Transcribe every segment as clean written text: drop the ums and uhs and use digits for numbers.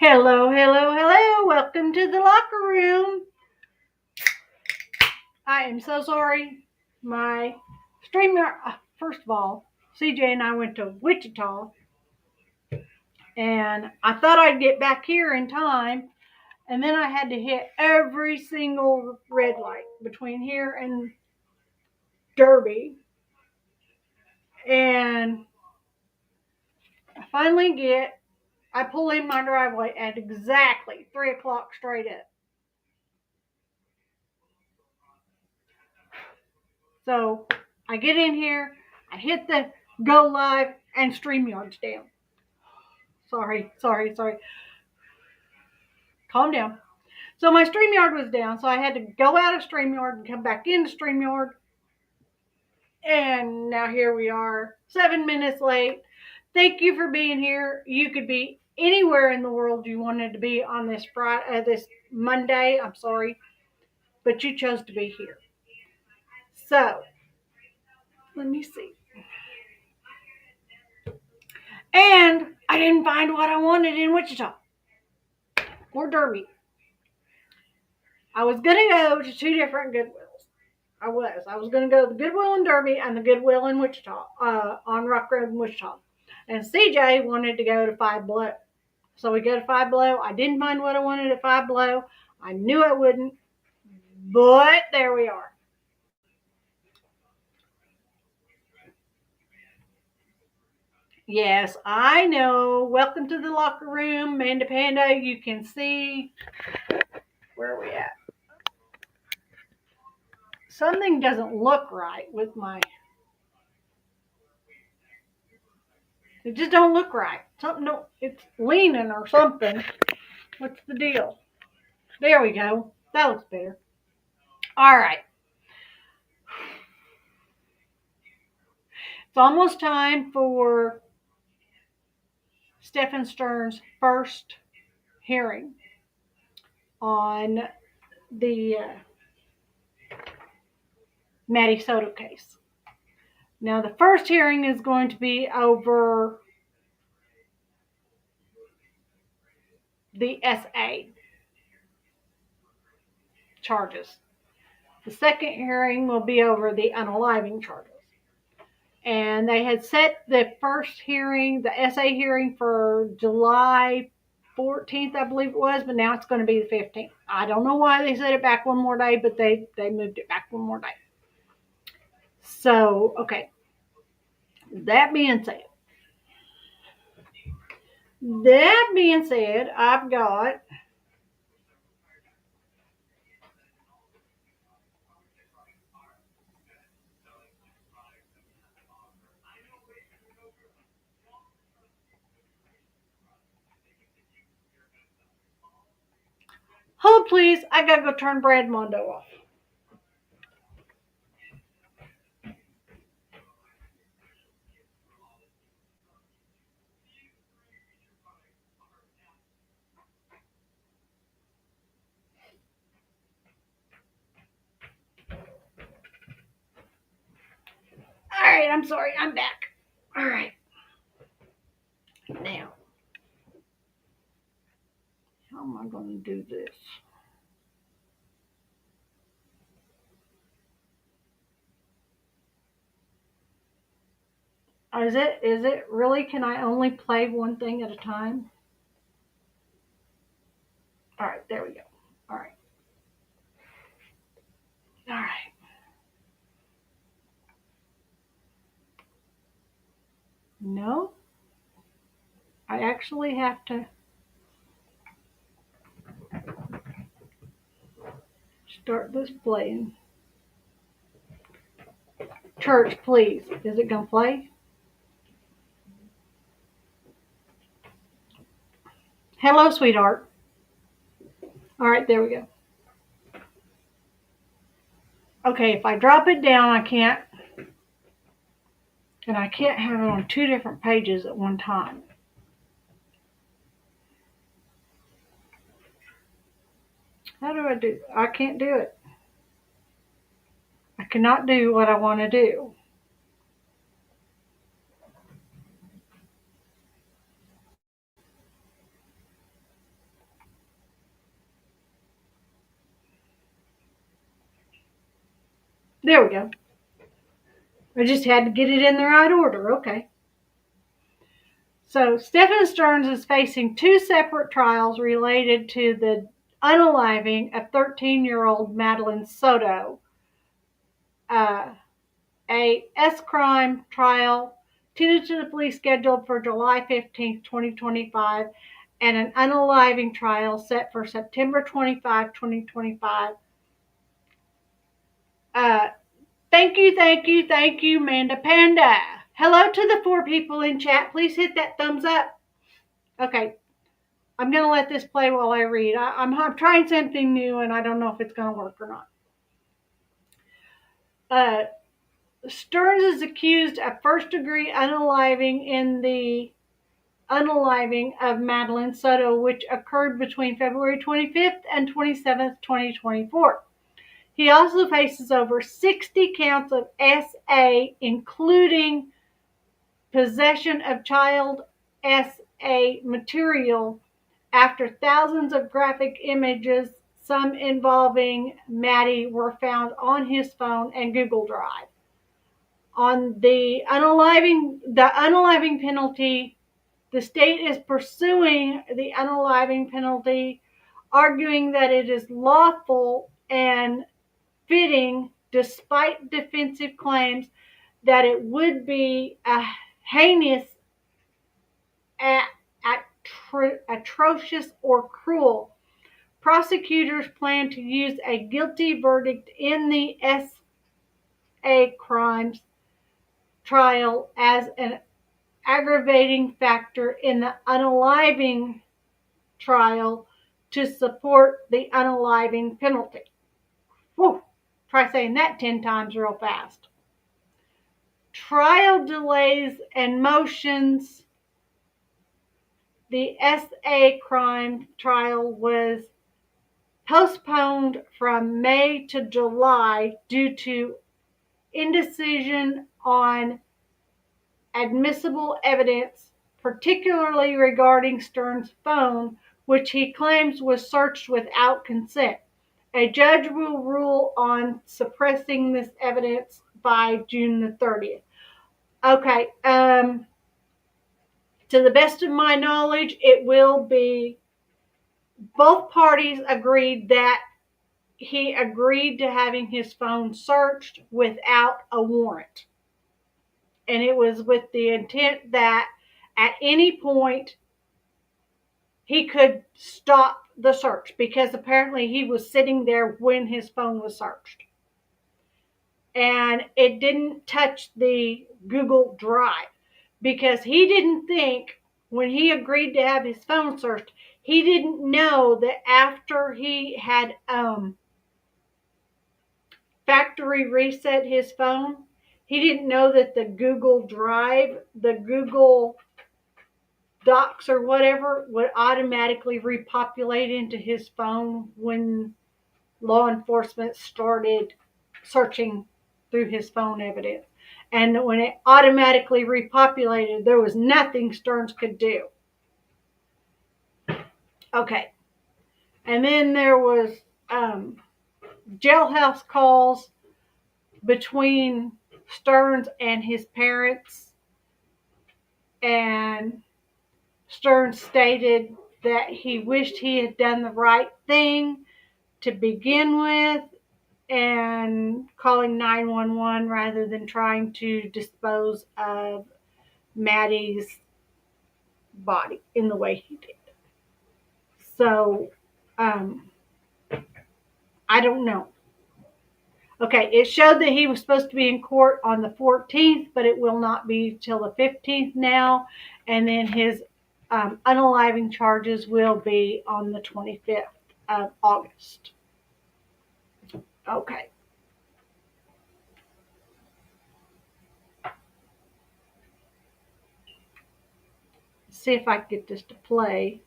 Hello, hello, hello. Welcome to the locker room. I am so sorry. My streamer, first of all, CJ and I went to Wichita, and I thought I'd get back here in time, and then I had to hit every single red light between here and Derby. And I pull in my driveway at exactly 3 o'clock straight up. So I get in here, I hit the go live, and StreamYard's down. Sorry. Calm down. So my StreamYard was down, so I had to go out of StreamYard and come back into StreamYard. And now here we are, 7 minutes late. Thank you for being here. You could be anywhere in the world you wanted to be on this Friday, this Monday. I'm sorry, but you chose to be here. So let me see. And I didn't find what I wanted in Wichita or Derby. I was going to go to two different Goodwills. I was going to go to the Goodwill in Derby and the Goodwill in Wichita, on Rock Road in Wichita. And CJ wanted to go to Five Below. So we go to Five Below. I didn't find what I wanted at Five Below. I knew I wouldn't. But there we are. Yes, I know. Welcome to the locker room. Manda Panda, you can see. Where are we at? Something doesn't look right with my... It just don't look right. It's leaning or something. What's the deal? There we go. That looks better. All right. It's almost time for Stephan Stern's first hearing on the Maddie Soto case. Now, the first hearing is going to be over the SA charges. The second hearing will be over the unaliving charges. And they had set the first hearing, the SA hearing, for July 14th, I believe it was, but now it's going to be the 15th. I don't know why they set it back one more day, but they moved it back one more day. So, okay. That being said, I've got hold please, I gotta go turn Brad Mondo off. All right, I'm sorry, I'm back. All right. Now, how am I going to do this? Is it really, can I only play one thing at a time? All right, there we go. All right. All right. No, I actually have to start this playing. Church, please. Is it going to play? Hello, sweetheart. All right, there we go. Okay, if I drop it down, I can't have it on two different pages at one time. How do I do? I can't do it. I cannot do what I want to do. There we go. I just had to get it in the right order. Okay. So Stephan Stearns is facing two separate trials related to the unaliving of 13-year-old Madeline Soto. Uh, a S crime trial tentatively scheduled for July 15th, 2025, and an unaliving trial set for September 25, 2025. Uh, thank you, Manda Panda. Hello to the 4 people in chat. Please hit that thumbs up. Okay, I'm going to let this play while I read. I'm trying something new, and I don't know if it's going to work or not. Stearns is accused of first-degree unaliving in the unaliving of Madeline Soto, which occurred between February 25th and 27th, 2024. He also faces over 60 counts of SA, including possession of child SA material, after thousands of graphic images, some involving Maddie, were found on his phone and Google Drive. On the unaliving penalty, the state is pursuing the unaliving penalty, arguing that it is lawful and fitting despite defensive claims that it would be a heinous, atrocious, or cruel. Prosecutors plan to use a guilty verdict in the SA crimes trial as an aggravating factor in the unaliving trial to support the unaliving penalty. Whew, try saying that 10 times real fast. Trial delays and motions. The SA crime trial was postponed from May to July due to indecision on admissible evidence, particularly regarding Stearns' phone, which he claims was searched without consent. A judge will rule on suppressing this evidence by June the 30th. Okay, to the best of my knowledge, it will be, both parties agreed that he agreed to having his phone searched without a warrant. And it was with the intent that at any point he could stop the search, because apparently he was sitting there when his phone was searched. And it didn't touch the Google Drive, because he didn't think, when he agreed to have his phone searched, he didn't know that after he had factory reset his phone, he didn't know that the Google Drive, the Google Docs or whatever, would automatically repopulate into his phone when law enforcement started searching through his phone evidence. And when it automatically repopulated, there was nothing Stearns could do. Okay. And then there was jailhouse calls between Stearns and his parents. And Stearns stated that he wished he had done the right thing to begin with, and calling 911 rather than trying to dispose of Maddie's body in the way he did. So, I don't know. Okay, it showed that he was supposed to be in court on the 14th, but it will not be till the 15th now. And then his unaliving charges will be on the 25th of August. Okay. See if I can get this to play.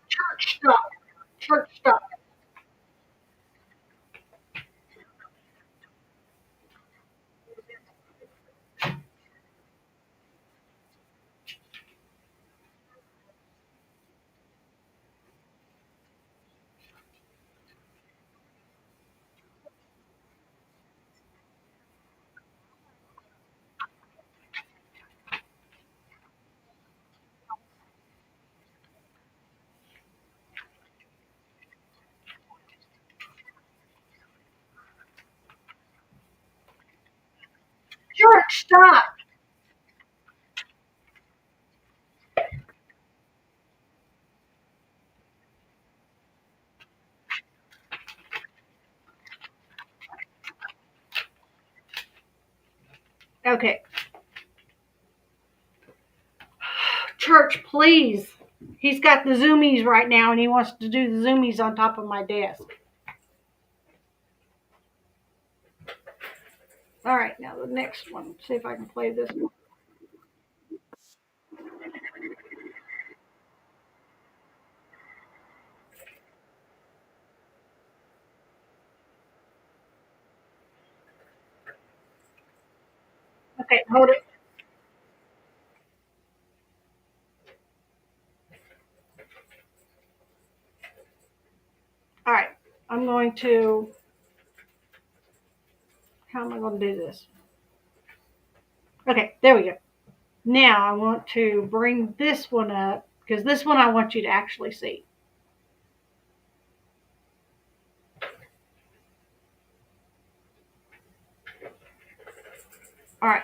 Church stuff. Stop. Okay. Church, please. He's got the zoomies right now, and he wants to do the zoomies on top of my desk. All right, now the next one. See if I can play this one. Okay, hold it. All right, I'm going to. How am I going to do this? Okay, there we go. Now I want to bring this one up because this one I want you to actually see. All right.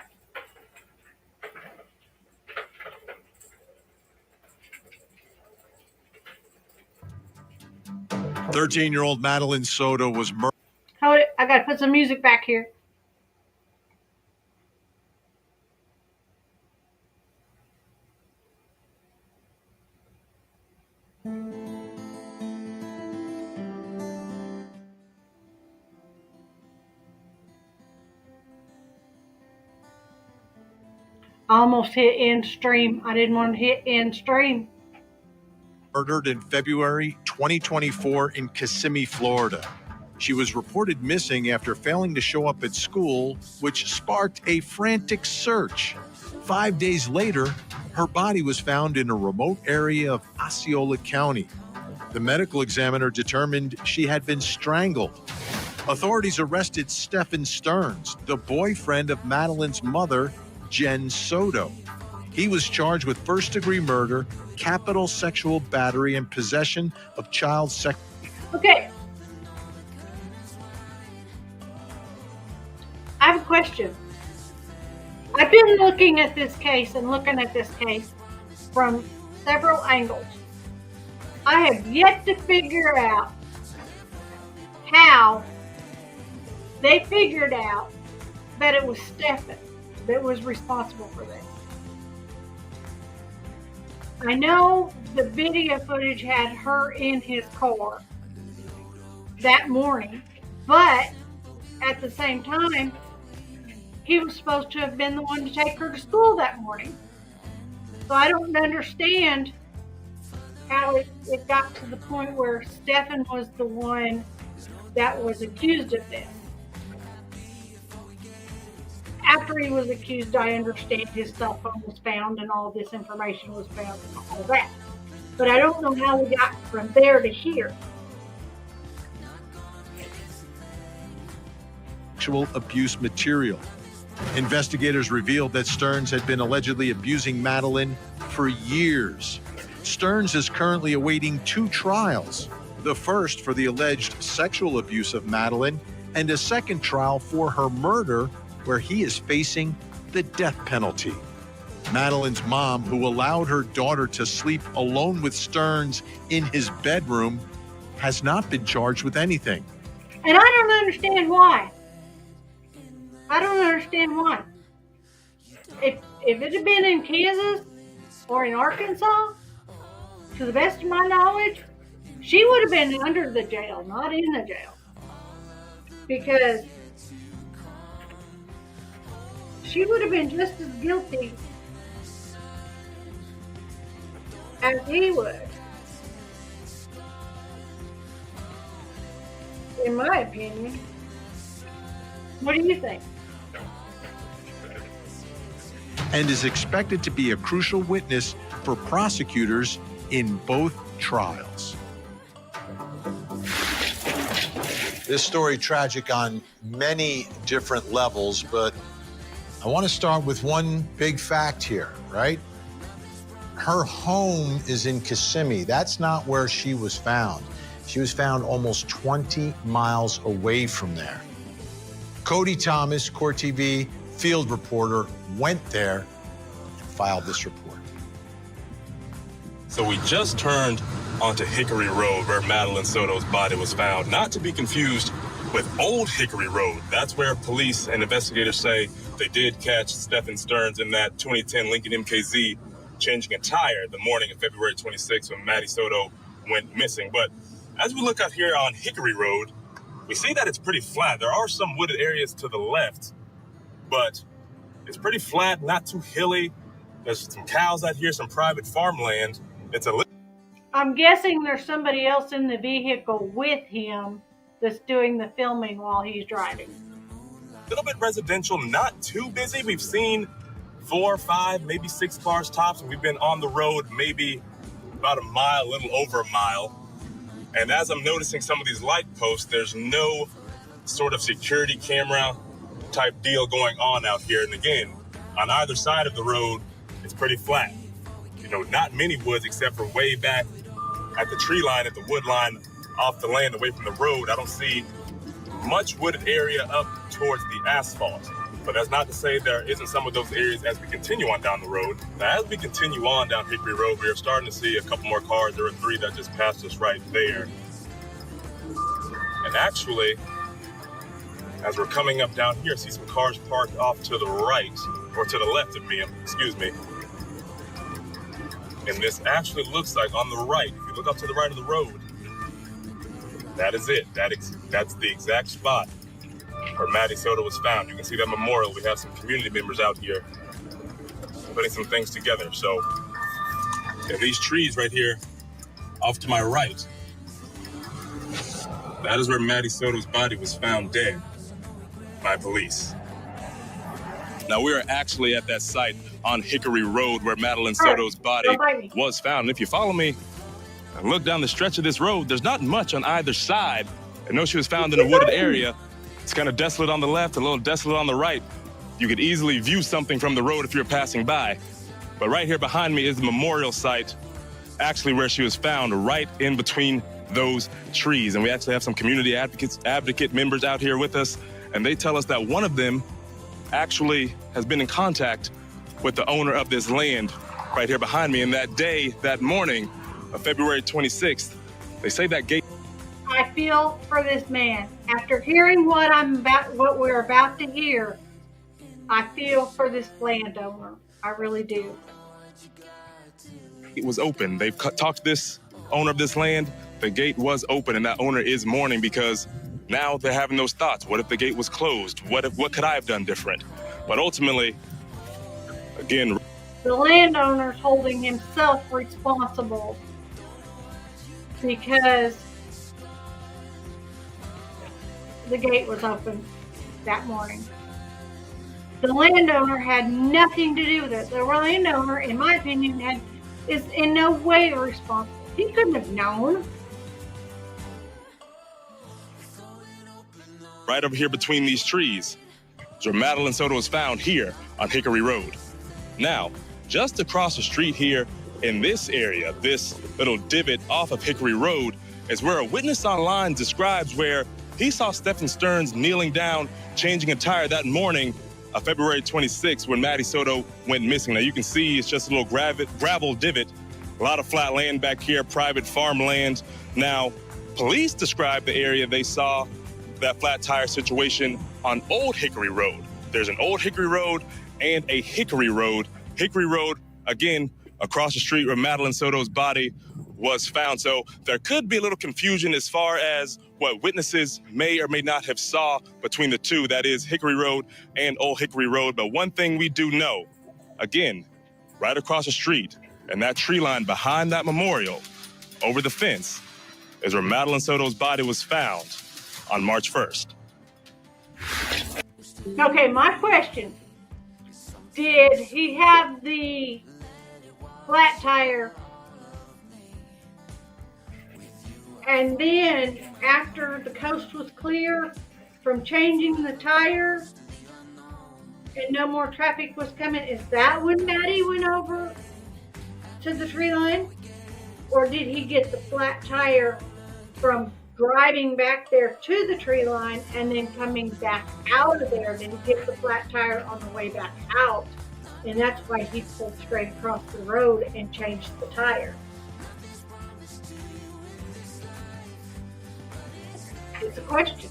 13-year-old Madeline Soto was murdered. Hold it. I got to put some music back here. I almost hit end stream. I didn't want to hit end stream. Murdered in February 2024 in Kissimmee, Florida. She was reported missing after failing to show up at school, which sparked a frantic search. 5 days later, her body was found in a remote area of Osceola County. The medical examiner determined she had been strangled. Authorities arrested Stephan Stearns, the boyfriend of Madeline's mother, Jen Soto. He was charged with first-degree murder, capital sexual battery, and possession of child sex. Okay. I have a question. I've been looking at this case and looking at this case from several angles. I have yet to figure out how they figured out that it was Stephan that was responsible for this. I know the video footage had her in his car that morning, but at the same time, he was supposed to have been the one to take her to school that morning. So I don't understand how it got to the point where Stephan was the one that was accused of this. After he was accused, I understand his cell phone was found and all this information was found and all of that. But I don't know how we got from there to here. Sexual abuse material. Investigators revealed that Stearns had been allegedly abusing Madeline for years. Stearns is currently awaiting 2 trials. The first for the alleged sexual abuse of Madeline, and a second trial for her murder, where he is facing the death penalty. Madeline's mom, who allowed her daughter to sleep alone with Stearns in his bedroom, has not been charged with anything. And I don't understand why. I don't understand why. If it had been in Kansas or in Arkansas, to the best of my knowledge, she would have been under the jail, not in the jail. Because she would have been just as guilty as he was, in my opinion. What do you think? And is expected to be a crucial witness for prosecutors in both trials. This story tragic on many different levels, but I want to start with one big fact here, right? Her home is in Kissimmee. That's not where she was found. She was found almost 20 miles away from there. Cody Thomas, Court TV, field reporter went there and filed this report. So we just turned onto Hickory Road where Madeline Soto's body was found, not to be confused with Old Hickory Road. That's where police and investigators say they did catch Stephan Stearns in that 2010 Lincoln MKZ changing a tire the morning of February 26th when Maddie Soto went missing. But as we look out here on Hickory Road, we see that it's pretty flat. There are some wooded areas to the left, but it's pretty flat, not too hilly. There's some cows out here, some private farmland. I'm guessing there's somebody else in the vehicle with him that's doing the filming while he's driving. A little bit residential, not too busy. We've seen 4, 5, maybe 6 cars tops, and we've been on the road maybe about a mile, a little over a mile. And as I'm noticing some of these light posts, there's no sort of security camera type deal going on out here. And again, on either side of the road, it's pretty flat. You know, not many woods except for way back at the tree line, at the wood line off the land away from the road. I don't see much wooded area up towards the asphalt. But that's not to say there isn't some of those areas as we continue on down the road. Now, as we continue on down Hickory Road, we are starting to see a couple more cars. There were 3 that just passed us right there. And actually, as we're coming up down here, I see some cars parked off to the right, or to the left of me, excuse me. And this actually looks like on the right, if you look up to the right of the road, that is it. That's the exact spot where Maddie Soto was found. You can see that memorial. We have some community members out here putting some things together. So, and these trees right here off to my right, that is where Maddie Soto's body was found dead by police. Now, we are actually at that site on Hickory Road where Madeline Soto's body was found. And if you follow me and look down the stretch of this road, there's not much on either side. I know she was found in a wooded area. It's kind of desolate on the left, a little desolate on the right. You could easily view something from the road if you're passing by. But right here behind me is the memorial site, actually where she was found, right in between those trees. And we actually have some community advocate members out here with us, and they tell us that one of them actually has been in contact with the owner of this land right here behind me. And that day, that morning of February 26th, they say that gate. I feel for this man. After hearing what we're about to hear, I feel for this landowner. I really do. It was open. They've talked to this owner of this land. The gate was open, and that owner is mourning because now they're having those thoughts. What if the gate was closed? What could I have done different? But ultimately, again, the landowner's holding himself responsible because the gate was open that morning. The landowner had nothing to do with it. The landowner, in my opinion, is in no way responsible. He couldn't have known. Right over here between these trees is where Madeline Soto was found here on Hickory Road. Now, just across the street here in this area, this little divot off of Hickory Road, is where a witness online describes where he saw Stephan Stearns kneeling down, changing a tire that morning of February 26th when Maddie Soto went missing. Now you can see it's just a little gravel divot, a lot of flat land back here, private farmland. Now, police described the area they saw that flat tire situation on Old Hickory Road. There's an Old Hickory Road and a Hickory Road. Hickory Road, again, across the street where Madeline Soto's body was found. So there could be a little confusion as far as what witnesses may or may not have saw between the two, that is Hickory Road and Old Hickory Road. But one thing we do know, again, right across the street and that tree line behind that memorial over the fence is where Madeline Soto's body was found on March 1st. Okay, my question. Did he have the flat tire and then after the coast was clear from changing the tire and no more traffic was coming, is that when Maddie went over to the tree line? Or did he get the flat tire from driving back there to the tree line and then coming back out of there. Then he hit the flat tire on the way back out. And that's why he pulled straight across the road and changed the tire. It's a question.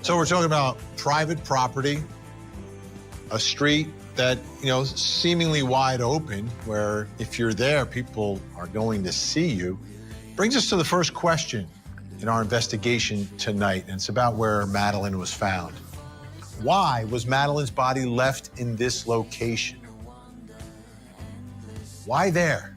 So we're talking about private property, a street that, seemingly wide open, where if you're there, people are going to see you. Brings us to the first question in our investigation tonight, and it's about where Madeline was found. Why was Madeline's body left in this location? Why there?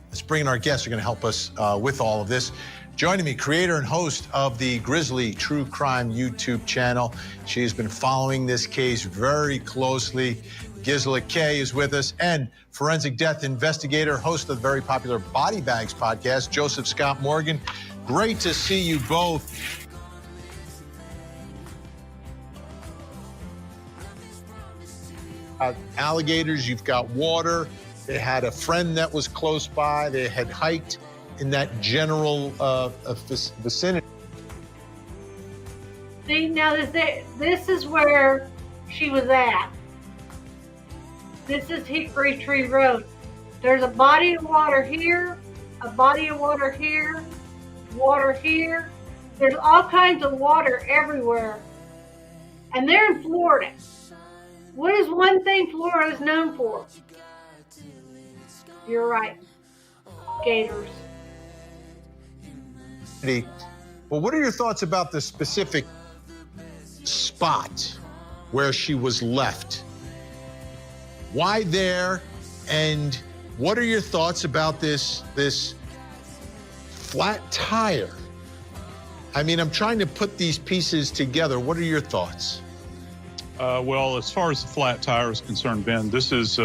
Let's bring in our guests who are going to help us with all of this. Joining me, creator and host of the Grizzly True Crime YouTube channel. She's been following this case very closely. Gisela Kay is with us, and forensic death investigator, host of the very popular Body Bags podcast, Joseph Scott Morgan. Great to see you both. Alligators, you've got water. They had a friend that was close by. They had hiked in that general vicinity. See, now this is where she was at. This is Hickory Tree Road. There's a body of water here, a body of water here, water here. There's all kinds of water everywhere. And they're in Florida. What is one thing Florida is known for? You're right. Gators. Well, what are your thoughts about the specific spot where she was left? Why there? And what are your thoughts about this flat tire? I mean, I'm trying to put these pieces together. What are your thoughts? Well, as far as the flat tire is concerned, Ben, this is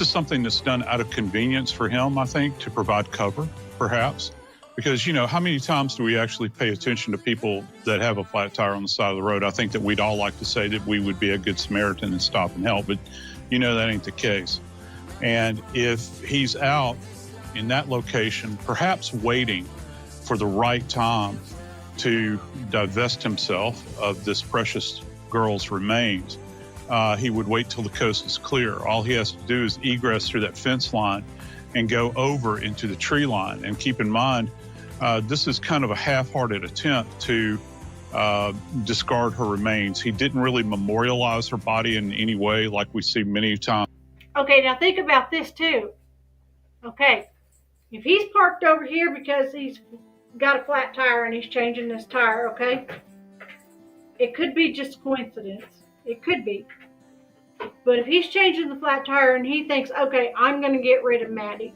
something that's done out of convenience for him, I think, to provide cover, perhaps. Because, how many times do we actually pay attention to people that have a flat tire on the side of the road? I think that we'd all like to say that we would be a good Samaritan and stop and help, but that ain't the case. And if he's out in that location, perhaps waiting for the right time to divest himself of this precious girl's remains, he would wait till the coast is clear. All he has to do is egress through that fence line and go over into the tree line. And keep in mind, this is kind of a half-hearted attempt to discard her remains. He didn't really memorialize her body in any way like we see many times. Okay, now think about this too. Okay, if he's parked over here because he's got a flat tire and he's changing this tire, okay? It could be just coincidence. It could be. But if he's changing the flat tire and he thinks, okay, I'm going to get rid of Maddie.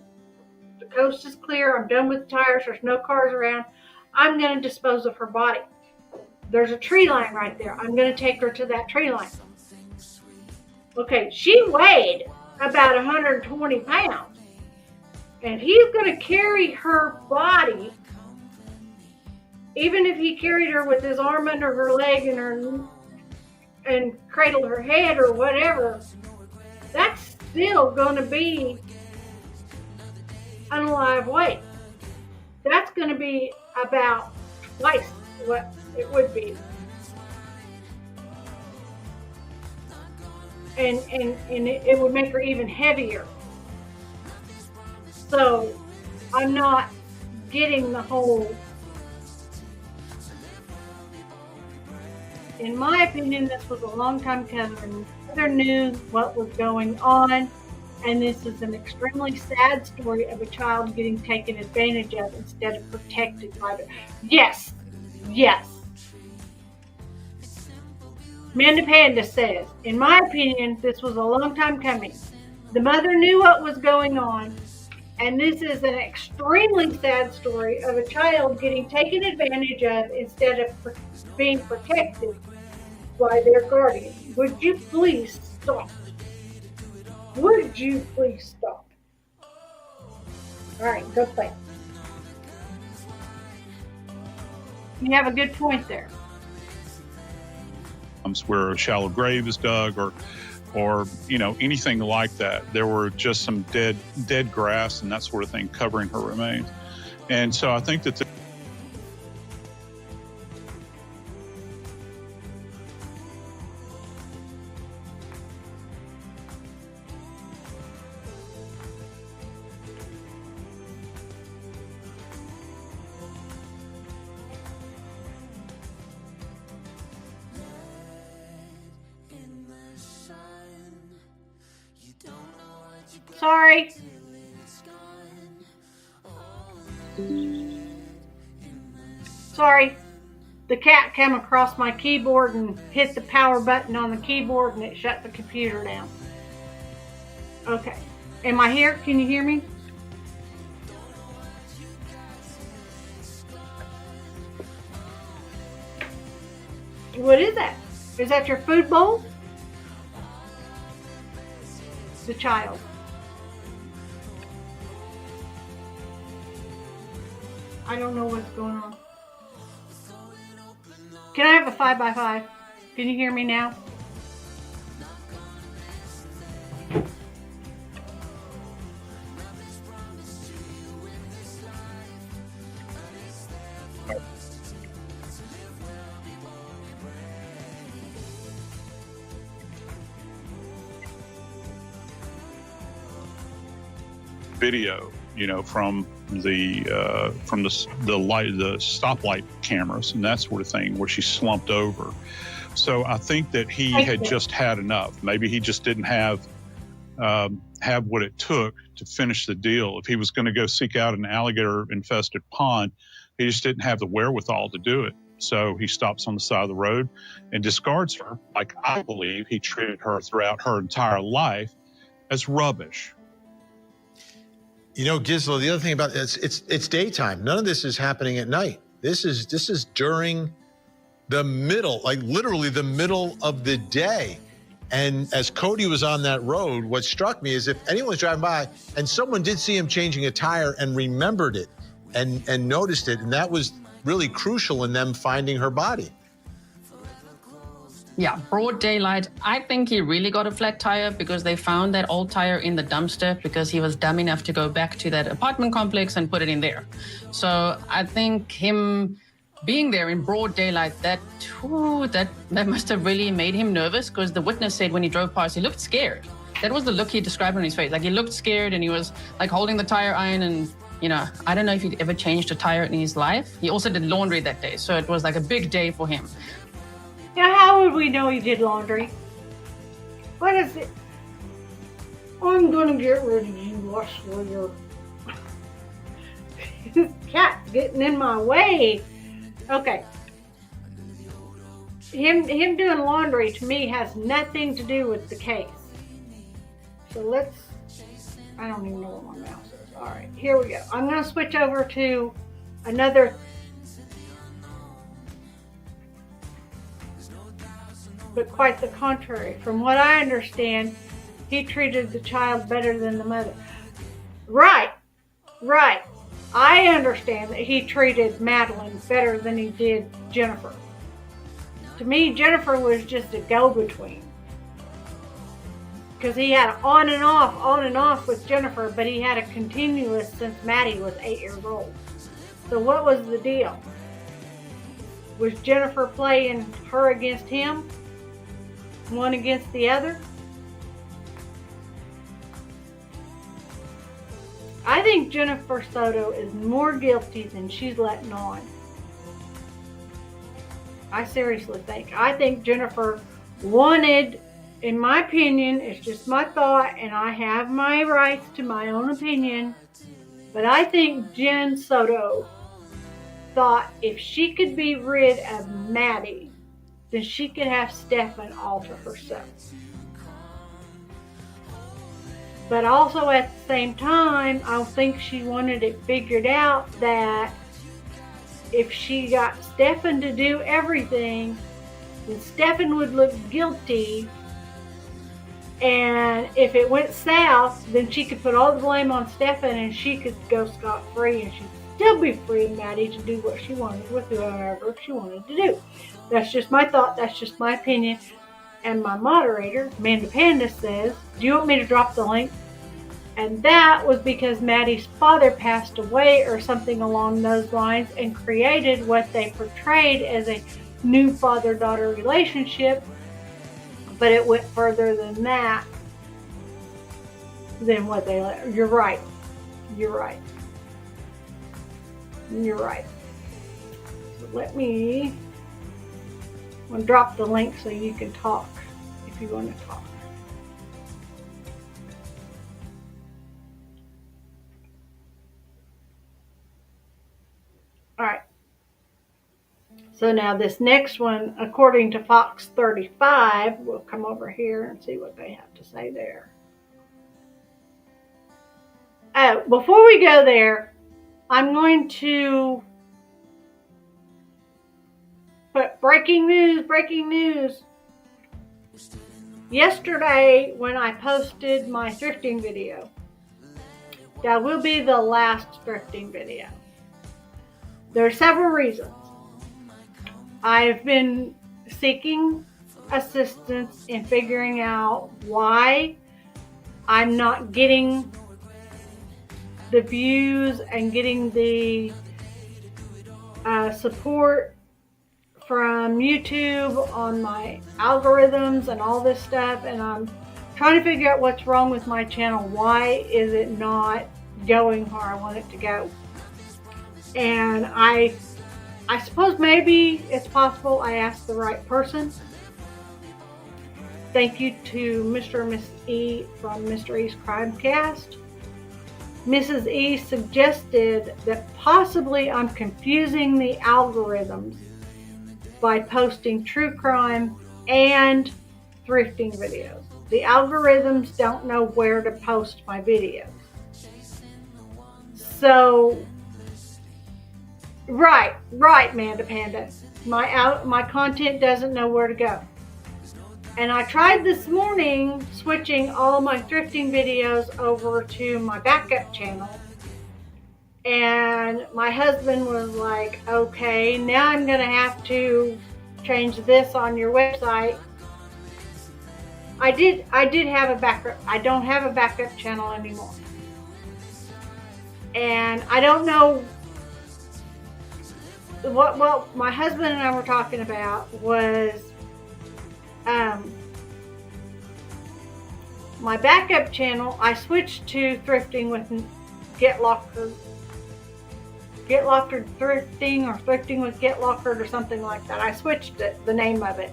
The coast is clear. I'm done with the tires. There's no cars around. I'm going to dispose of her body. There's a tree line right there. I'm going to take her to that tree line. Okay, she weighed about 120 pounds. And he's going to carry her body, even if he carried her with his arm under her leg and cradled her head or whatever, that's still going to be an alive weight. That's going to be about twice what it would be. And it would make her even heavier. So I'm not getting the whole. In my opinion, this was a long time coming. Mother knew what was going on, and this is an extremely sad story of a child getting taken advantage of instead of protected by the. Yes. Amanda Panda says, in my opinion, this was a long time coming. The mother knew what was going on, and this is an extremely sad story of a child getting taken advantage of instead of being protected by their guardian. Would you please stop? Would you please stop? All right, go play. You have a good point there. Where a shallow grave is dug, or or, anything like that. There were just some dead grass and that sort of thing covering her remains. And so I think that Sorry. Sorry. The cat came across my keyboard and hit the power button on the keyboard and it shut the computer down. Okay. Am I here? Can you hear me? What is that? Is that your food bowl? The child. I don't know what's going on. Can I have a 5x5? Can you hear me now? video, from the stoplight cameras and that sort of thing, where she slumped over. So I think that he had just had enough. Maybe he just didn't have what it took to finish the deal. If he was going to go seek out an alligator-infested pond, he just didn't have the wherewithal to do it. So he stops on the side of the road and discards her, like I believe he treated her throughout her entire life, as rubbish. Gizlo, the other thing about it's daytime. None of this is happening at night. This is during the middle, like literally the middle of the day. And as Cody was on that road, what struck me is if anyone was driving by and someone did see him changing a tire and remembered it and noticed it, and that was really crucial in them finding her body. Yeah, broad daylight. I think he really got a flat tire because they found that old tire in the dumpster because he was dumb enough to go back to that apartment complex and put it in there. So I think him being there in broad daylight, that must have really made him nervous, because the witness said when he drove past, he looked scared. That was the look he described on his face. Like, he looked scared and he was like holding the tire iron, and I don't know if he'd ever changed a tire in his life. He also did laundry that day, so it was like a big day for him. Now, how would we know he did laundry? What is it? I'm gonna get rid of you, I swear. This cat's getting in my way. Okay. Him doing laundry, to me, has nothing to do with the case. So I don't even know what my mouse is. All right, here we go. I'm gonna switch over to another. But quite the contrary. From what I understand, he treated the child better than the mother. Right. I understand that he treated Madeline better than he did Jennifer. To me, Jennifer was just a go-between. Because he had on and off with Jennifer, but he had a continuous since Maddie was 8 years old. So what was the deal? Was Jennifer playing her against him? One against the other? I think Jennifer Soto is more guilty than she's letting on. I seriously think. I think Jennifer wanted, in my opinion, it's just my thought, and I have my rights to my own opinion, but I think Jen Soto thought if she could be rid of Maddie, then she could have Stephan all to herself. But also at the same time, I think she wanted it figured out that if she got Stephan to do everything, then Stephan would look guilty. And if it went south, then she could put all the blame on Stephan and she could go scot-free, and she'd still be free, Maddie, to do what she wanted with whoever she wanted to do. That's just my thought. That's just my opinion. And my moderator, Amanda Panda, says, do you want me to drop the link? And that was because Maddie's father passed away or something along those lines and created what they portrayed as a new father-daughter relationship. But it went further than that, than what they let. You're right. You're right. You're right. So let me, I'm going to drop the link so you can talk if you want to talk. All right. So now this next one, according to Fox 35, we'll come over here and see what they have to say there. Oh, before we go there, I'm going to put breaking news, breaking news. Yesterday, when I posted my thrifting video, that will be the last thrifting video. There are several reasons. I've been seeking assistance in figuring out why I'm not getting the views and getting the support from YouTube on my algorithms and all this stuff, and I'm trying to figure out what's wrong with my channel. Why is it not going where I want it to go? And I suppose maybe it's possible I asked the right person. Thank you to Mr. and Miss E from Mr. E's Crimecast. Mrs. E suggested that possibly I'm confusing the algorithms by posting true crime and thrifting videos. The algorithms don't know where to post my videos. So, right, Manda Panda. My content doesn't know where to go. And I tried this morning switching all my thrifting videos over to my backup channel. And my husband was like, okay, now I'm going to have to change this on your website. I did have a backup. I don't have a backup channel anymore. And I don't know what my husband and I were talking about was my backup channel. I switched to thrifting with Get Locker Thrifting, or Thrifting with Get Lockered, or something like that. I switched it, the name of it.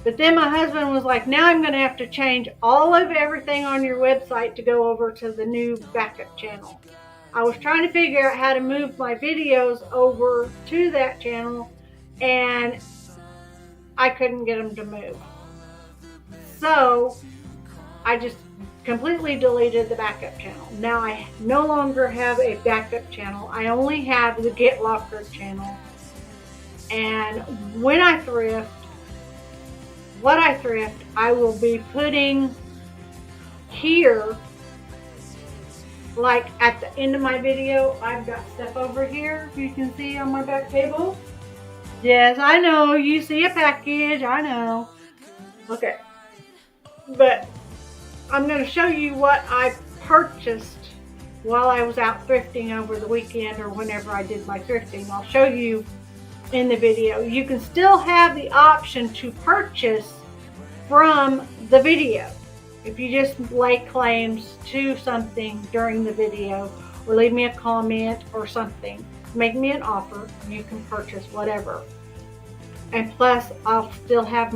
But then my husband was like, now I'm going to have to change all of everything on your website to go over to the new backup channel. I was trying to figure out how to move my videos over to that channel, and I couldn't get them to move. So I just completely deleted the backup channel. Now I no longer have a backup channel. I only have the Get Locker channel. And when I thrift, what I thrift, I will be putting here, like at the end of my video. I've got stuff over here you can see on my back table. Yes, I know, you see a package, I know. Okay. But I'm going to show you what I purchased while I was out thrifting over the weekend, or whenever I did my thrifting. I'll show you in the video. You can still have the option to purchase from the video. If you just lay claims to something during the video, or leave me a comment or something, make me an offer, you can purchase whatever. And plus, I'll still have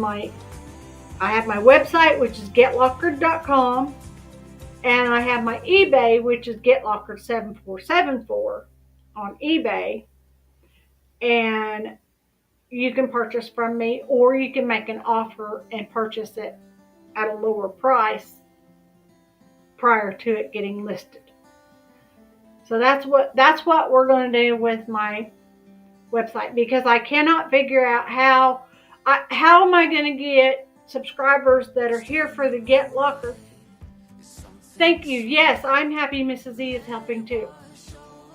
I have my website, which is getlocker.com, and I have my eBay, which is getlocker7474 on eBay. And you can purchase from me, or you can make an offer and purchase it at a lower price prior to it getting listed. So that's what we're going to do with my website, because I cannot figure out how am I going to get subscribers that are here for the Get Locker. Thank you. Yes, I'm happy Mrs. E is helping too.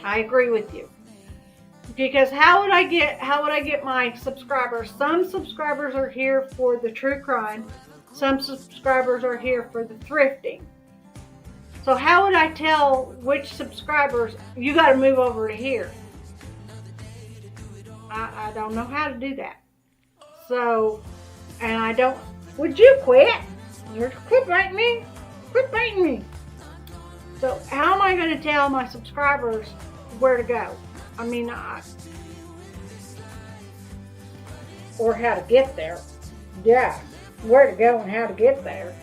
I agree with you. Because how would I get my subscribers? Some subscribers are here for the true crime. Some subscribers are here for the thrifting. So how would I tell which subscribers you got to move over to here? I don't know how to do that. So, and I don't. Would you quit? Quit biting me. Quit biting me. So how am I going to tell my subscribers where to go? I mean, or how to get there. Yeah, where to go and how to get there.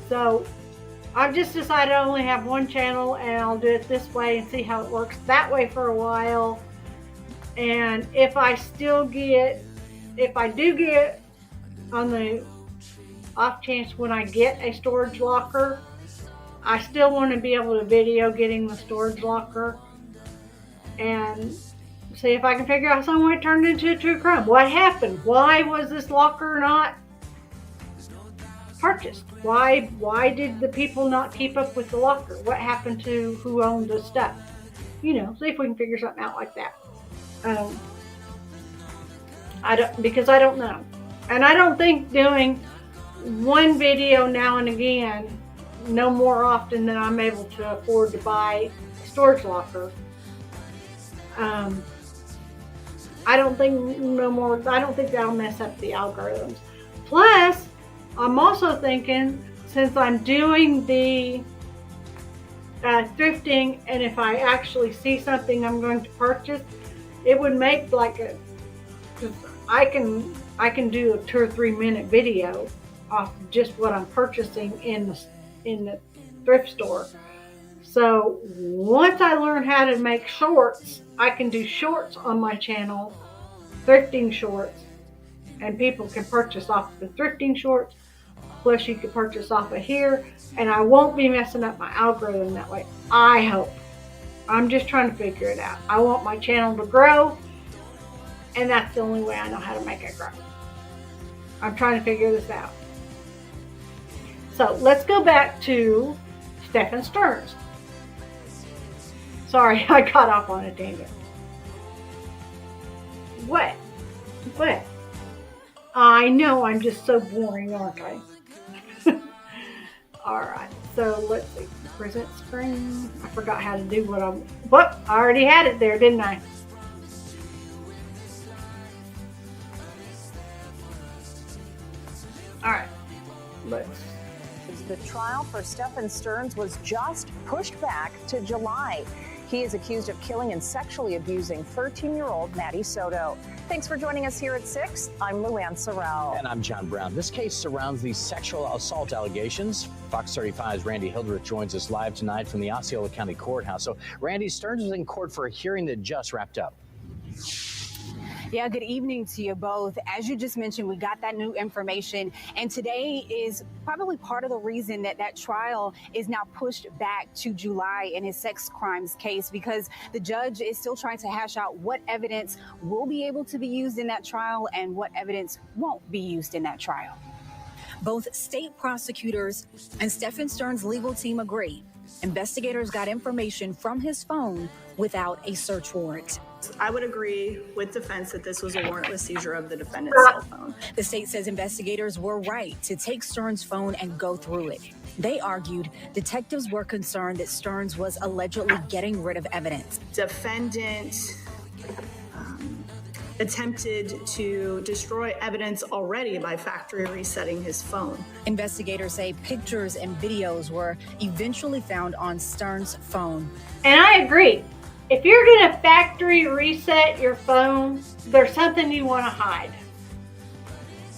So I've just decided I only have one channel, and I'll do it this way and see how it works that way for a while. And if I do get on the off chance when I get a storage locker, I still want to be able to video getting the storage locker and see if I can figure out some way to turn it into a true crime. What happened? Why was this locker not purchased? Why did the people not keep up with the locker? What happened to who owned the stuff? See if we can figure something out like that. Because I don't know. And I don't think doing one video now and again, no more often than I'm able to afford to buy a storage locker. I don't think that'll mess up the algorithms. Plus, I'm also thinking, since I'm doing the thrifting, and if I actually see something I'm going to purchase, it would make I can do a 2 or 3 minute video off just what I'm purchasing in the thrift store. So once I learn how to make shorts, I can do shorts on my channel, thrifting shorts, and people can purchase off the thrifting shorts, plus you can purchase off of here, and I won't be messing up my algorithm that way. I hope. I'm just trying to figure it out. I want my channel to grow, and that's the only way I know how to make it grow. I'm trying to figure this out. So let's go back to Stephan Stearns. Sorry, I got off on a tangent. What? I know I'm just so boring, aren't I? Alright, so let's see. Present screen. I forgot how to do I already had it there, didn't I? Alright, The trial for Stephan Stearns was just pushed back to July. He is accused of killing and sexually abusing 13-year-old Maddie Soto. Thanks for joining us here at 6. I'm Luann Sorrell. And I'm John Brown. This case surrounds these sexual assault allegations. Fox 35's Randy Hildreth joins us live tonight from the Osceola County Courthouse. So, Randy, Stearns was in court for a hearing that just wrapped up. Yeah, good evening to you both. As you just mentioned, we got that new information, and today is probably part of the reason that trial is now pushed back to July in his sex crimes case, because the judge is still trying to hash out what evidence will be able to be used in that trial and what evidence won't be used in that trial. Both state prosecutors and Stephan Stearns' legal team agree. Investigators got information from his phone without a search warrant. I would agree with defense that this was a warrantless seizure of the defendant's cell phone. The state says investigators were right to take Stearns' phone and go through it. They argued detectives were concerned that Stearns was allegedly getting rid of evidence. Defendant attempted to destroy evidence already by factory resetting his phone. Investigators say pictures and videos were eventually found on Stearns' phone. And I agree. If you're going to factory reset your phone, there's something you want to hide.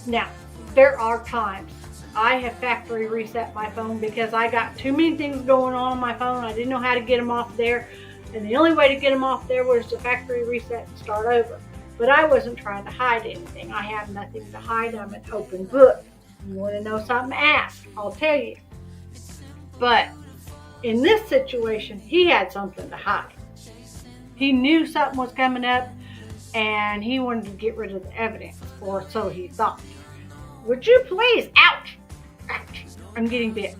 Now, there are times I have factory reset my phone because I got too many things going on my phone. I didn't know how to get them off there. And the only way to get them off there was to factory reset and start over. But I wasn't trying to hide anything. I have nothing to hide. I'm an open book. You want to know something, ask. I'll tell you. But in this situation, he had something to hide. He knew something was coming up, and he wanted to get rid of the evidence, or so he thought. Would you please? Ouch! Ouch! I'm getting bit.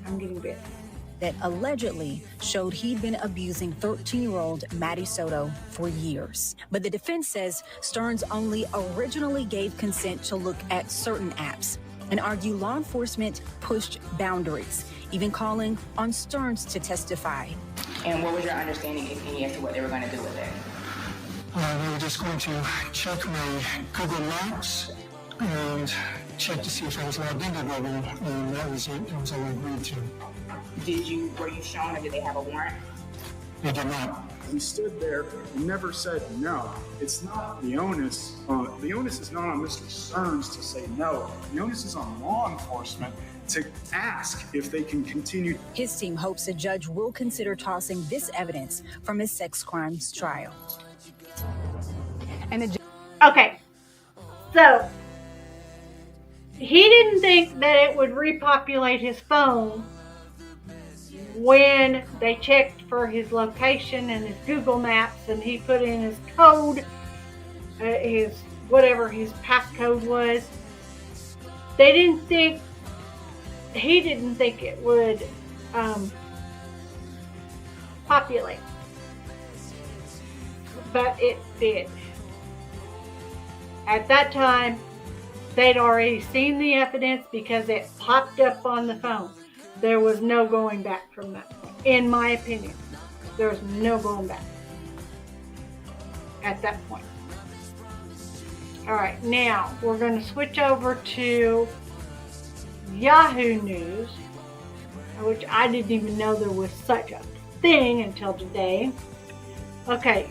that allegedly showed he'd been abusing 13-year-old Maddie Soto for years. But the defense says Stearns only originally gave consent to look at certain apps and argue law enforcement pushed boundaries, even calling on Stearns to testify. And what was your understanding, if any, as to what they were going to do with it? They were just going to check my Google Maps and check to see if I was logged into Google, and that was it. That was all I agreed to. Were you shown, or did they have a warrant? They did not. He stood there and never said no. It's not the onus. The onus is not on Mr. Stearns to say no. The onus is on law enforcement to ask if they can continue. His team hopes a judge will consider tossing this evidence from his sex crimes trial. And Okay, so he didn't think that it would repopulate his phone when they checked for his location and his Google Maps, and he put in his code, his whatever his passcode was. He didn't think it would populate, but it did. At that time, they'd already seen the evidence because it popped up on the phone. There was no going back from that point. In my opinion, there's no going back at that point. All right, now we're going to switch over to Yahoo News, which I didn't even know there was such a thing until today. Okay.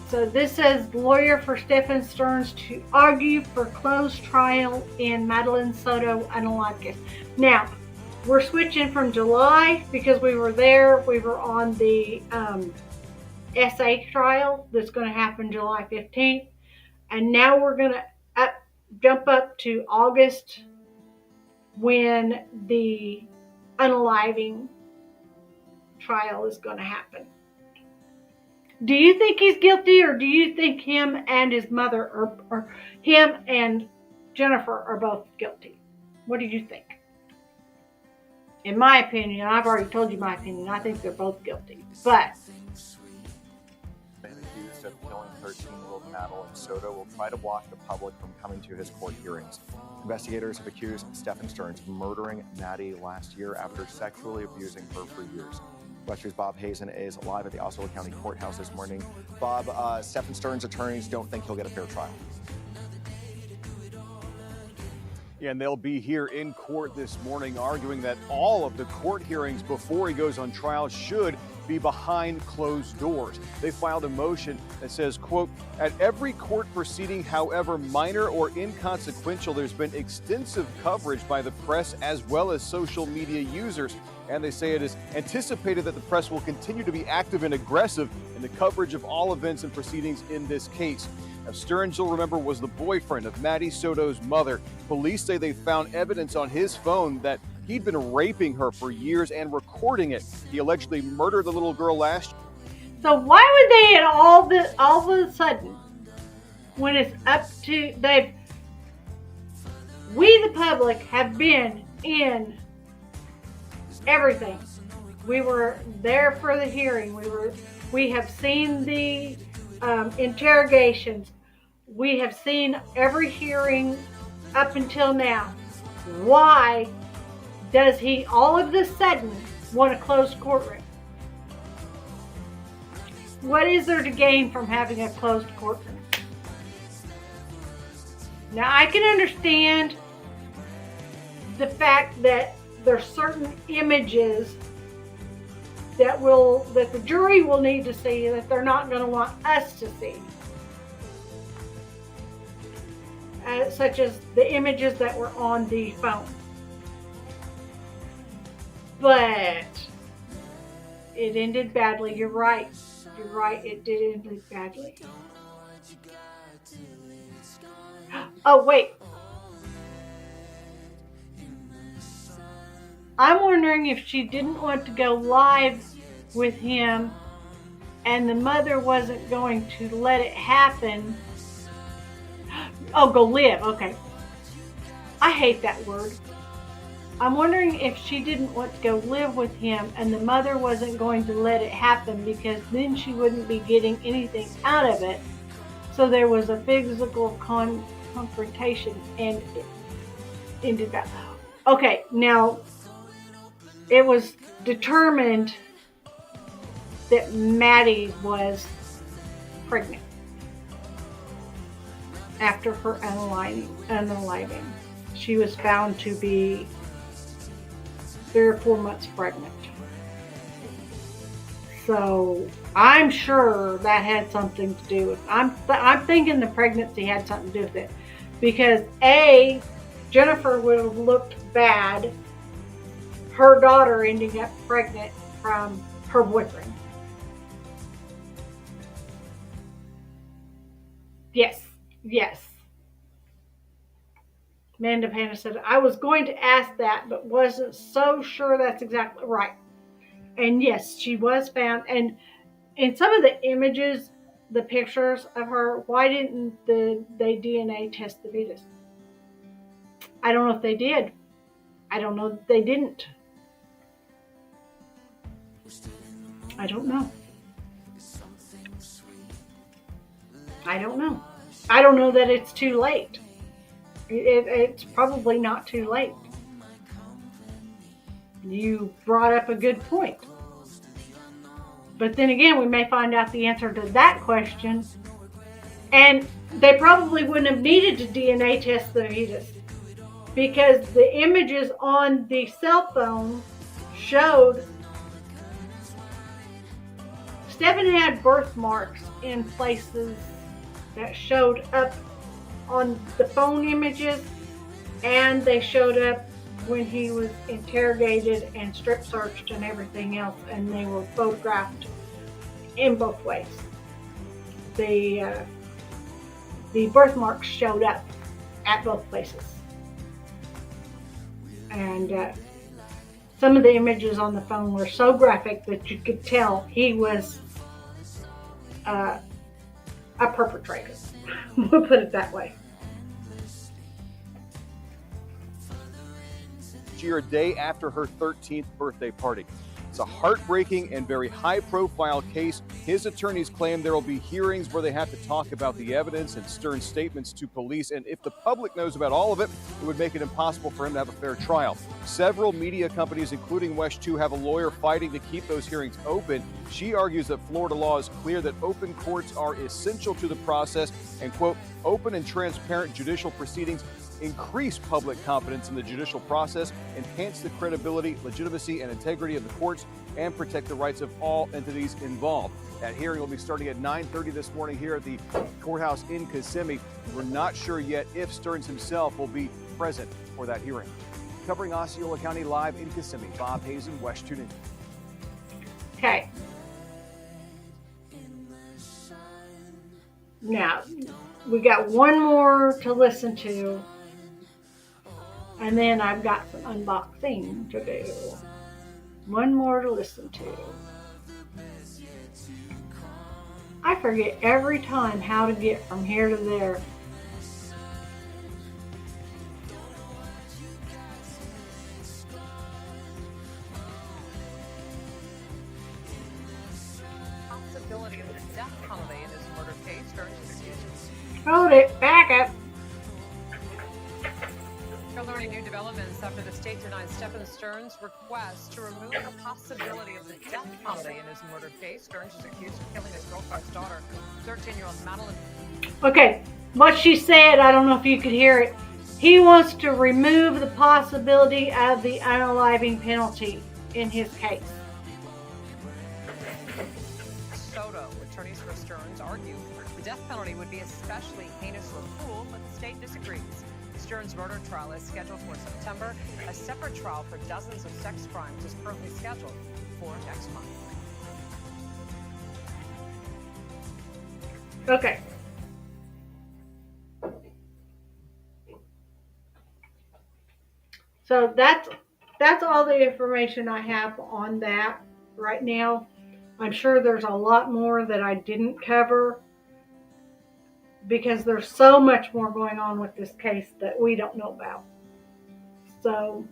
So this says, lawyer for Stephan Stearns to argue for closed trial in Madeline Soto unalive case. Now, we're switching from July because we were there. We were on the SA trial that's going to happen July 15th. And now we're going to jump up to August when the unaliving trial is going to happen. Do you think he's guilty, or do you think him and his mother, or him and Jennifer are both guilty? What do you think? In my opinion, I've already told you my opinion. I think they're both guilty. But accused of killing 13-year-old Madeline Soto will try to block the public from coming to his court hearings. Investigators have accused Stephan Stearns of murdering Maddie last year after sexually abusing her for years. Western's Bob Hazen is live at the Osceola County Courthouse this morning. Bob, Stephan Stearns' attorneys don't think he'll get a fair trial. And they'll be here in court this morning arguing that all of the court hearings before he goes on trial should be behind closed doors. They filed a motion that says, quote, at every court proceeding, however minor or inconsequential, there's been extensive coverage by the press as well as social media users. And they say it is anticipated that the press will continue to be active and aggressive in the coverage of all events and proceedings in this case. Now, Stearns, you'll remember, was the boyfriend of Maddie Soto's mother. Police say they found evidence on his phone that he'd been raping her for years and recording it. He allegedly murdered the little girl last year. so why would they all of a sudden, when it's up to we the public have been in everything. We were there for the hearing. We have seen the interrogations. We have seen every hearing up until now. Why does he all of a sudden want a closed courtroom? What is there to gain from having a closed courtroom? Now, I can understand the fact that there's certain images that the jury will need to see that they're not going to want us to see. Such as the images that were on the phone. But it ended badly. You're right. You're right. It did end badly. Oh, wait. I'm wondering if she didn't want to go live with him and the mother wasn't going to let it happen. Oh, go live. Okay. I hate that word. I'm wondering if she didn't want to go live with him and the mother wasn't going to let it happen because then she wouldn't be getting anything out of it. So there was a physical confrontation and it ended up. Okay, now it was determined that Maddie was pregnant after her unaliving. She was found to be 3 or 4 months pregnant. So I'm sure that had something to do with. I'm thinking the pregnancy had something to do with it, because Jennifer would have looked bad. Her daughter ending up pregnant from her boyfriend. Yes. Amanda Panda said, I was going to ask that, but wasn't so sure that's exactly right. And yes, she was found. And in some of the images, the pictures of her, why didn't they DNA test the fetus? I don't know if they did. I don't know if they didn't. I don't know. I don't know. I don't know that it's too late. It's probably not too late. You brought up a good point. But then again, we may find out the answer to that question, and they probably wouldn't have needed to DNA test the fetus, because the images on the cell phone showed Stephan had birthmarks in places that showed up on the phone images, and they showed up when he was interrogated and strip searched and everything else, and they were photographed in both ways. The birthmarks showed up at both places, and some of the images on the phone were so graphic that you could tell he was a perpetrator. We'll put it that way. A day after her 13th birthday party. It's a heartbreaking and very high-profile case. His attorneys claim there will be hearings where they have to talk about the evidence and stern statements to police. And if the public knows about all of it, it would make it impossible for him to have a fair trial. Several media companies, including Wesh 2, have a lawyer fighting to keep those hearings open. She argues that Florida law is clear that open courts are essential to the process and, quote, open and transparent judicial proceedings increase public confidence in the judicial process, enhance the credibility, legitimacy, and integrity of the courts, and protect the rights of all entities involved. That hearing will be starting at 9:30 this morning here at the courthouse in Kissimmee. We're not sure yet if Stearns himself will be present for that hearing. Covering Osceola County live in Kissimmee, Bob Hazen, Wesh 2 News. Okay. Now, we got one more to listen to. And then I've got some unboxing to do. One more to listen to. I forget every time how to get from here to there. Possibility of the death penalty in his murder case. Hold it, back up. We're learning new developments after the state denied Stephan Stearns' request to remove the possibility of the death penalty in his murder case. Stearns is accused of killing his girlfriend's daughter, 13-year-old Madeline. Okay, what she said, I don't know if you could hear it. He wants to remove the possibility of the unaliving penalty in his case. Soto, attorneys for Stearns, argue the death penalty would be especially heinous or cruel, but the state disagrees. Stearns' murder trial is scheduled for September. A separate trial for dozens of sex crimes is currently scheduled for next month. Okay. So that's all the information I have on that right now. I'm sure there's a lot more that I didn't cover, because there's so much more going on with this case that we don't know about. So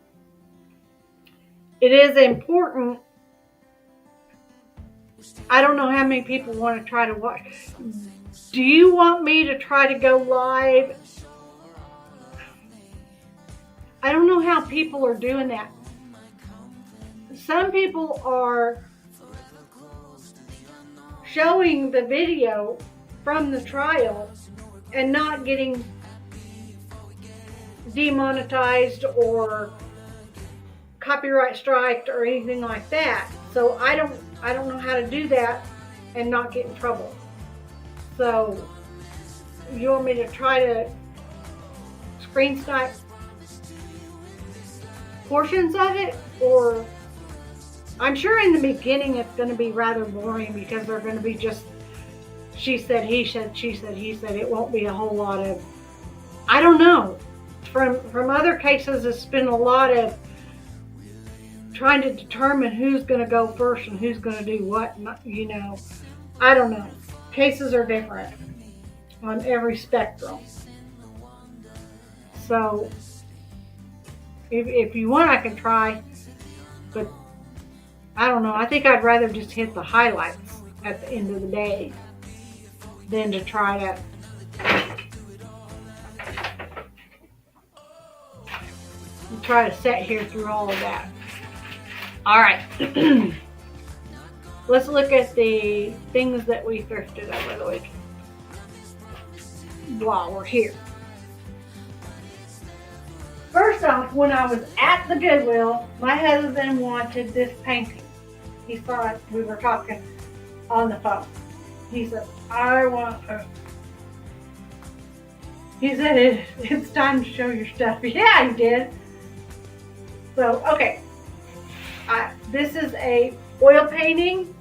it is important. I don't know how many people want to try to watch. Do you want me to try to go live? I don't know how people are doing that. Some people are showing the video from the trial and not getting demonetized or copyright striked or anything like that. So I don't know how to do that and not get in trouble. So you want me to try to screen snipe portions of it? Or I'm sure in the beginning it's going to be rather boring because they're going to be just she said, he said, she said, he said. It won't be a whole lot of, I don't know. From other cases, it's been a lot of trying to determine who's going to go first and who's going to do what, you know. I don't know. Cases are different on every spectrum. So, if you want, I can try, but I don't know. I think I'd rather just hit the highlights at the end of the day than to try to sit here through all of that. All right. Let's look at the things that we thrifted over the weekend while we're here. First off, when I was at the Goodwill, my husband wanted this painting. He saw it. We were talking on the phone. He said, I want her. He said, it's time to show your stuff. Yeah, he did. So, okay. This is a oil painting,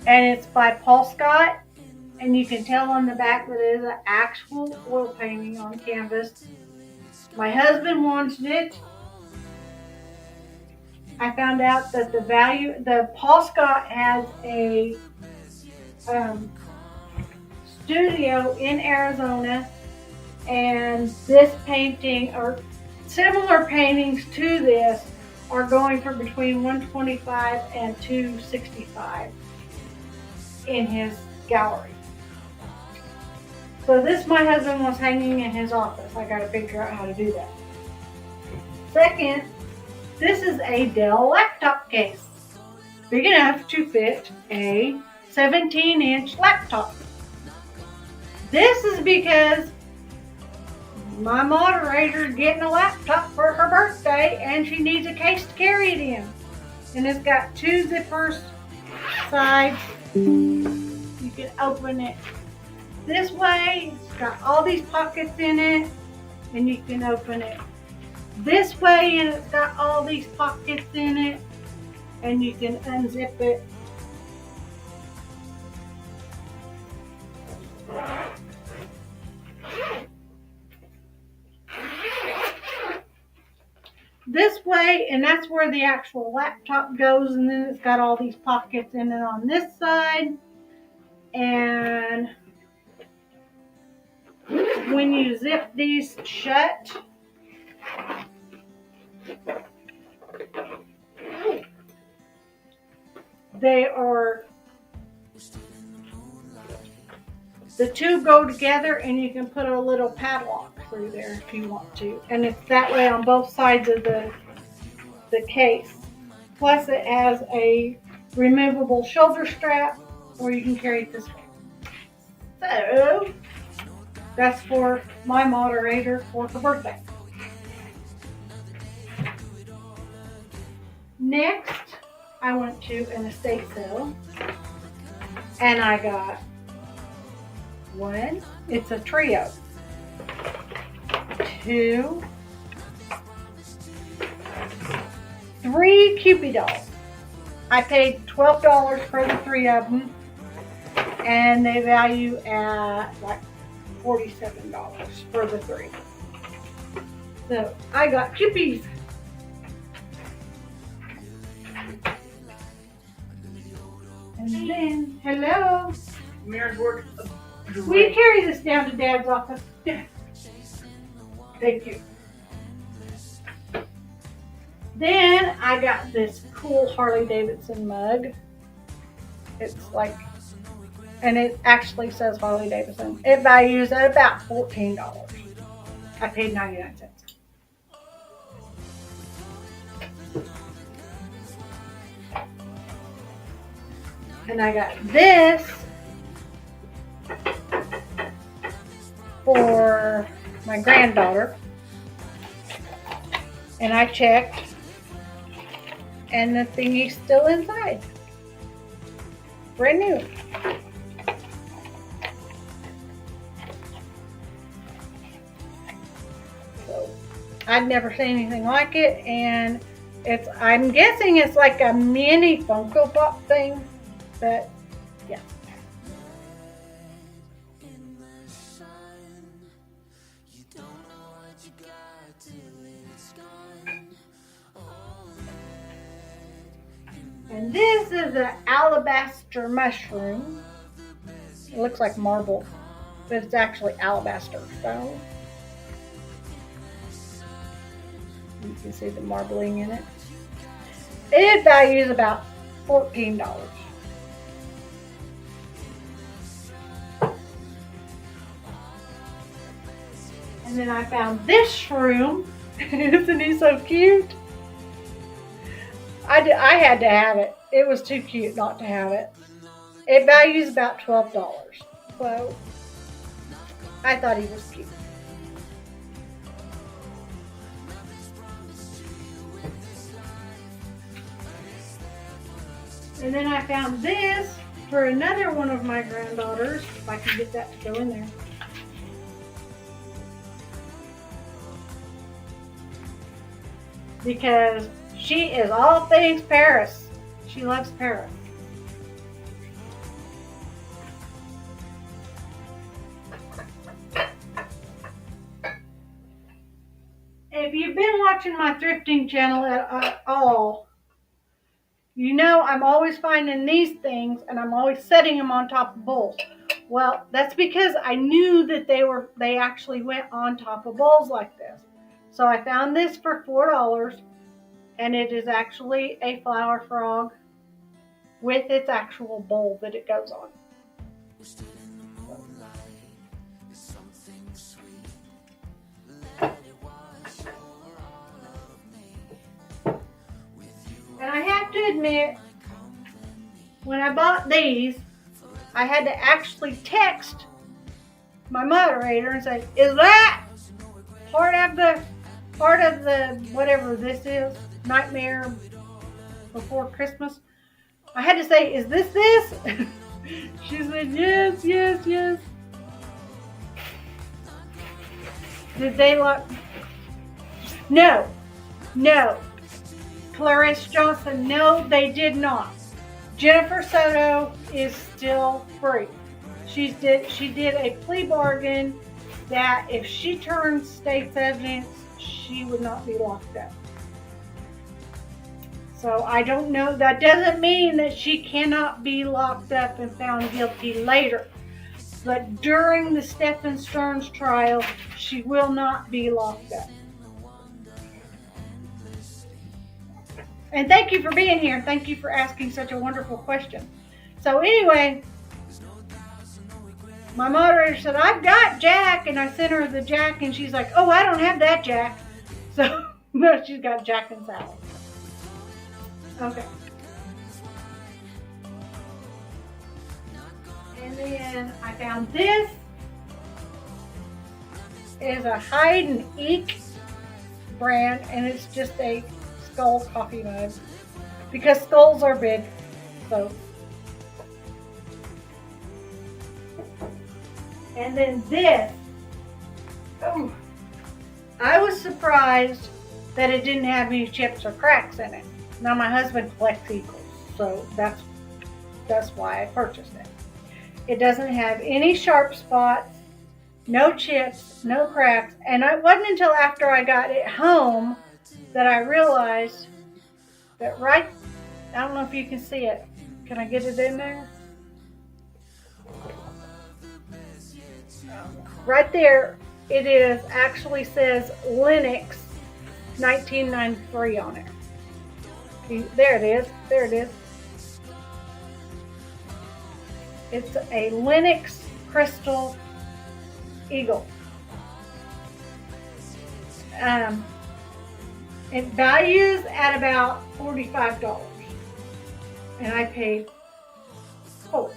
and it's by Paul Scott. And you can tell on the back that it is an actual oil painting on canvas. My husband wanted it. I found out that the Paul Scott has a studio in Arizona, and this painting or similar paintings to this are going for between $125 and $265 in his gallery. So this my husband was hanging in his office. I got to figure out how to do that. Second, this is a Dell laptop case, big enough to fit a 17-inch laptop. This is because my moderator is getting a laptop for her birthday and she needs a case to carry it in. And it's got two zippers sides. You can open it this way. It's got all these pockets in it, and you can open it this way and it's got all these pockets in it, and you can unzip it. This way, and that's where the actual laptop goes, and then it's got all these pockets in it on this side. And when you zip these shut, the two go together, and you can put a little padlock through there if you want to. And it's that way on both sides of the case. Plus it has a removable shoulder strap, or you can carry it this way. So that's for my moderator for her birthday. Next, I went to an estate sale, and I got one. It's a trio. 2, 3 Cupid dolls. I paid $12 for the 3 of them, and they value at like $47 for the 3. So I got Cupies. And then, hello. Will you carry this down to Dad's office? Thank you. Then I got this cool Harley Davidson mug. It's like, and it actually says Harley Davidson. It values at about $14. I paid 99 cents. And I got this for my granddaughter. And I checked, and the thingy's still inside. Brand new. So I'd never seen anything like it, and I'm guessing it's like a mini Funko Pop thing, but yeah. And this is an alabaster mushroom. It looks like marble, but it's actually alabaster stone. You can see the marbling in it. It values about $14. And then I found this shroom. Isn't he so cute? I had to have it. It was too cute not to have it. It values about $12. So I thought he was cute. And then I found this for another one of my granddaughters, if I can get that to go in there. Because she is all things Paris. She loves Paris. If you've been watching my thrifting channel at all, you know I'm always finding these things and I'm always setting them on top of bowls. Well, that's because I knew that they actually went on top of bowls like this. So I found this for $4, and it is actually a flower frog with its actual bowl that it goes on. And I have to admit, when I bought these, I had to actually text my moderator and say, is that part of the whatever this is, Nightmare Before Christmas? I had to say, is this? She said, yes, yes, yes. Did they lock? No. Clarice Johnson, no, they did not. Jennifer Soto is still free. She did a plea bargain that if she turned state's evidence, she would not be locked up. So I don't know. That doesn't mean that she cannot be locked up and found guilty later. But during the Stephan Stearns trial, she will not be locked up. And thank you for being here. Thank you for asking such a wonderful question. So anyway, my moderator said, I've got Jack, and I sent her the Jack, and she's like, oh, I don't have that Jack. So no, she's got Jack and Sally. Okay. And then I found this. It is a Hide and Eek brand, and it's just a skull coffee mug because skulls are big. So, and then this. Oh, I was surprised that it didn't have any chips or cracks in it. Now my husband collects eagles, so that's why I purchased it. It doesn't have any sharp spots, no chips, no cracks, and it wasn't until after I got it home that I realized that I don't know if you can see it. Can I get it in there? Right there, it actually says Linux 1993 on it. There it is. There it is. It's a Lynx crystal eagle. It values at about $45, and I paid $4.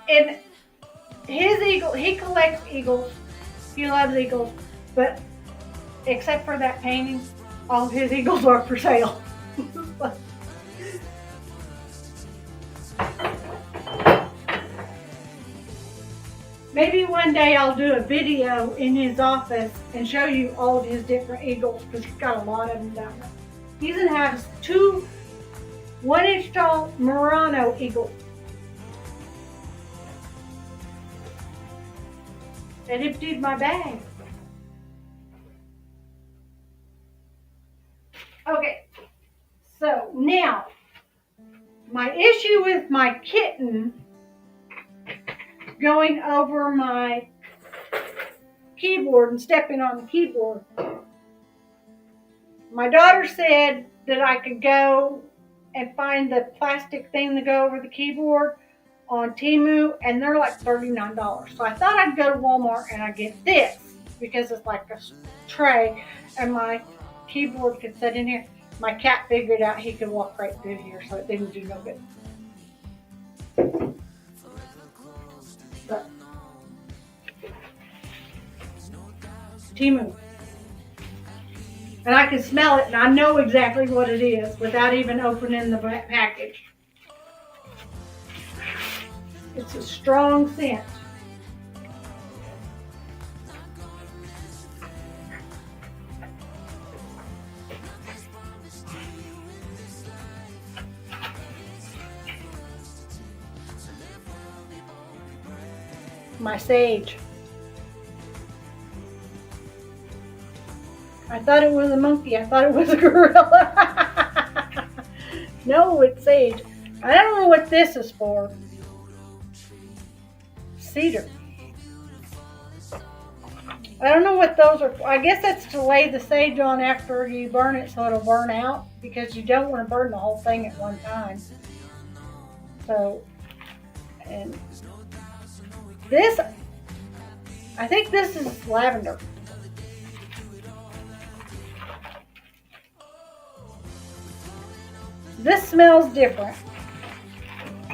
And his eagle, he collects eagles. He loves eagles, but except for that painting, all of his eagles are for sale. Maybe one day I'll do a video in his office and show you all of his different eagles, because he's got a lot of them down there. He even has 2 1-inch tall Murano eagles. That emptied my bag. Okay, so now my issue with my kitten going over my keyboard and stepping on the keyboard. My daughter said that I could go and find the plastic thing to go over the keyboard on Temu, and they're like $39. So I thought I'd go to Walmart and I'd get this, because it's like a tray and my keyboard could sit in here. My cat figured out he could walk right through here, so it didn't do no good. But Temu. And I can smell it, and I know exactly what it is without even opening the package. It's a strong scent. My sage. I thought it was a monkey. I thought it was a gorilla. No, it's sage. I don't know what this is for. Cedar. I don't know what those are for. I guess that's to lay the sage on after you burn it so it'll burn out, because you don't want to burn the whole thing at one time. So, and this, I think this is lavender. This smells different.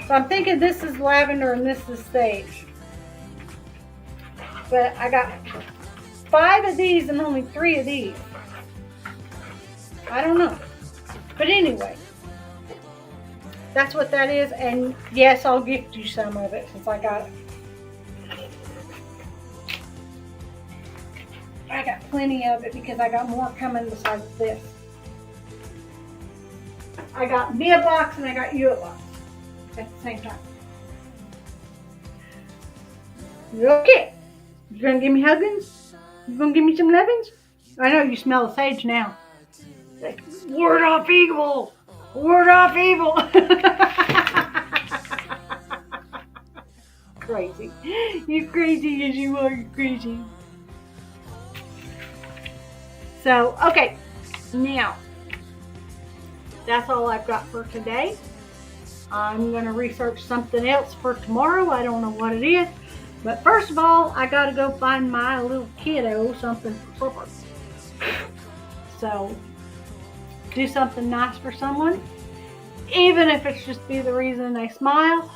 So I'm thinking this is lavender and this is sage. But I got 5 of these and only 3 of these. I don't know. But anyway, that's what that is. And yes, I'll gift you some of it since I got it. I got plenty of it because I got more coming besides this. I got me a box and I got you a box at the same time. Okay. You gonna give me huggins? You gonna give me some lovins? I know you smell the sage now. Like, ward off evil! Ward off evil! Crazy. You crazy as you are, you crazy. So, okay. Now, that's all I've got for today. I'm going to research something else for tomorrow. I don't know what it is. But first of all, I got to go find my little kiddo something for supper. So, do something nice for someone. Even if it's just be the reason they smile.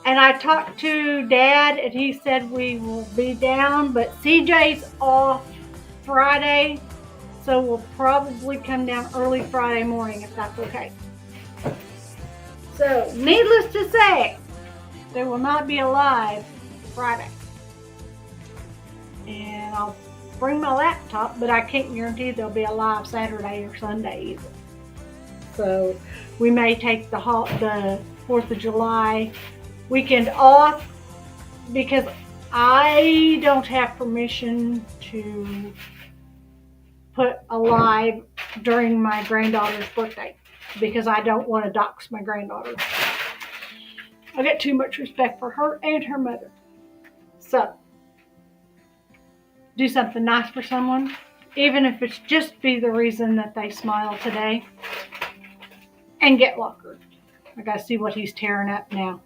And I talked to Dad and he said we will be down. But CJ's off Friday. So we'll probably come down early Friday morning if that's okay. So, needless to say, there will not be a live Friday. And I'll bring my laptop, but I can't guarantee there'll be a live Saturday or Sunday either. So, we may take the 4th of July weekend off because I don't have permission to put a live during my granddaughter's birthday because I don't want to dox my granddaughter. I got too much respect for her and her mother. So, do something nice for someone. even if it's just be the reason that they smile today and get lockered. I gotta see what he's tearing up now.